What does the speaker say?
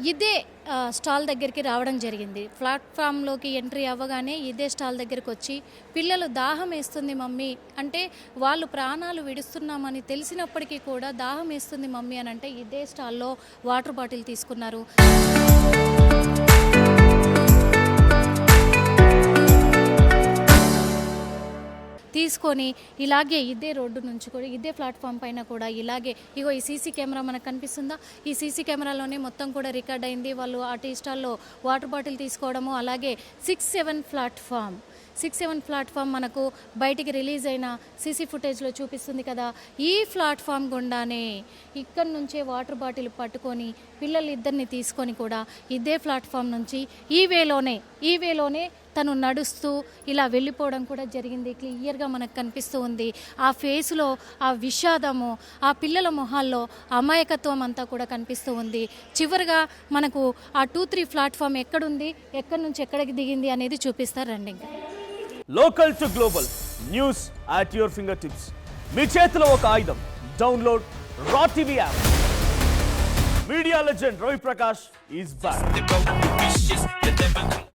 ఇదే స్టాల్ దగ్గరికి రావడం జరిగింది. ప్లాట్‌ఫామ్‌లోకి ఎంట్రీ అవ్వగానే ఇదే స్టాల్ దగ్గరకొచ్చి పిల్లలు దాహం ఏస్తుంది మమ్మీ అంటే వాళ్ళు ప్రాణాలు విడుస్తున్నామని తెలిసినప్పటికీ కూడా దాహం ఏస్తుంది మమ్మీ అనంటే ఇదే స్టాల్‌లో వాటర్ బాటిల్ తీసుకున్నారు. తీసుకొని ఇలాగే ఇదే రోడ్డు నుంచి కూడా ఇదే ప్లాట్‌ఫామ్ పైన కూడా ఇలాగే ఇగో ఈ సీసీ కెమెరా మనకు కనిపిస్తుందా? ఈ సీసీ కెమెరాలోనే మొత్తం కూడా రికార్డ్ అయింది. వాళ్ళు ఆ టీ స్టాల్‌లో వాటర్ బాటిల్ తీసుకోవడము అలాగే 6, 7 ప్లాట్‌ఫామ్ మనకు బయటికి రిలీజ్ అయిన సీసీ ఫుటేజ్‌లో చూపిస్తుంది కదా! ఈ ప్లాట్‌ఫామ్ గుండానే ఇక్కడి నుంచే వాటర్ బాటిల్ పట్టుకొని పిల్లలిద్దరిని తీసుకొని కూడా ఇదే ప్లాట్‌ఫామ్ నుంచి ఈ వేలోనే తను నడుస్తూ ఇలా వెళ్ళిపోవడం కూడా జరిగింది. క్లియర్‌గా మనకు కనిపిస్తూ ఉంది. ఆ ఫేస్‌లో ఆ విషాదము, ఆ పిల్లల మొహాల్లో అమాయకత్వం అంతా కూడా కనిపిస్తూ ఉంది. చివరగా మనకు ఆ 2, 3 ప్లాట్‌ఫామ్ ఎక్కడుంది, ఎక్కడి నుంచి ఎక్కడికి దిగింది అనేది చూపిస్తారు రండి ఇంకా. Local to global news at your fingertips. మీ చేతిలో ఒక ఆయుధం. డౌన్లోడ్ రా TV app. Media legend Ravi Prakash is back.